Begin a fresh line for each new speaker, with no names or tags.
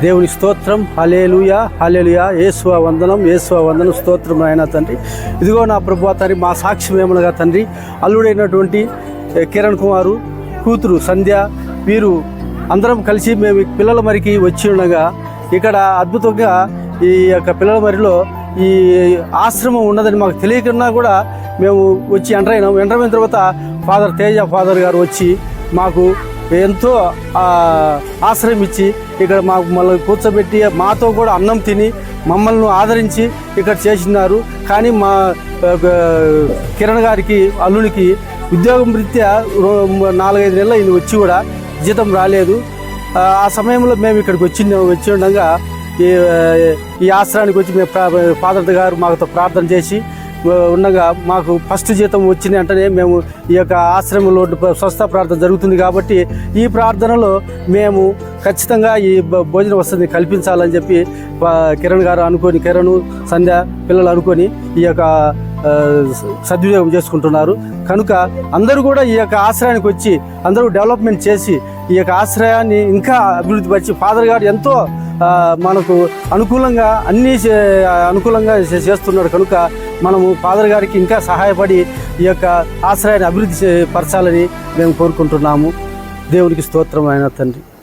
దేవుని స్తోత్రం. హల్లెలూయా హల్లెలూయా. యేసువా వందనం, యేసువా వందనం. స్తోత్రం నాయన తండ్రి. ఇదిగో నా ప్రభువా తండ్రి, మా సాక్ష్యం ఏమనగా తండ్రి, అల్లుడైనటువంటి కిరణ్ కుమారు, కూతురు సంధ్య, వీరు అందరం కలిసి మేము పిల్లల మరికి వచ్చి ఉండగా ఇక్కడ అద్భుతంగా ఈ యొక్క పిల్లల మరిలో ఈ ఆశ్రమం ఉన్నదని మాకు తెలియకున్నా కూడా మేము వచ్చి ఎంటర్ అయిన తర్వాత ఫాదర్ తేజ ఫాదర్ గారు వచ్చి మాకు ఎంతో ఆశ్రయం ఇచ్చి ఇక్కడ మాకు మళ్ళీ కూర్చోబెట్టి మాతో కూడా అన్నం తిని మమ్మల్ని ఆదరించి ఇక్కడ చేసినారు. కానీ మా కిరణ్ గారికి అల్లునికి ఉద్యోగం రీత్యా 4-5 నెలలు ఇది వచ్చి కూడా జీతం రాలేదు. ఆ సమయంలో మేము ఇక్కడికి వచ్చి ఉండగా ఈ ఆశ్రయానికి వచ్చి మేము ఫాదర్ గారు మాతో ప్రార్థన చేసి ఉండగా మాకు ఫస్ట్ జీతం వచ్చిన వెంటనే మేము ఈ యొక్క ఆశ్రమంలో స్వస్థ ప్రార్థన జరుగుతుంది కాబట్టి ఈ ప్రార్థనలో మేము ఖచ్చితంగా ఈ భోజన వసతిని కల్పించాలని చెప్పి కిరణ్ గారు అనుకొని, కిరణ్ సంధ్య పిల్లలు అనుకొని ఈ యొక్క సద్వినియోగం చేసుకుంటున్నారు. కనుక అందరూ కూడా ఈ యొక్క ఆశ్రయానికి వచ్చి అందరూ డెవలప్మెంట్ చేసి ఈ యొక్క ఆశ్రయాన్ని ఇంకా అభివృద్ధి పరిచి ఫాదర్ గారు ఎంతో మనకు అనుకూలంగా అనుకూలంగా చేస్తున్నాడు. కనుక మనము ఫాదర్ గారికి ఇంకా సహాయపడి ఈ యొక్క ఆశ్రయాన్ని అభివృద్ధి పరచాలని మేము కోరుకుంటున్నాము. దేవునికి స్తోత్రం అయిన తండ్రి.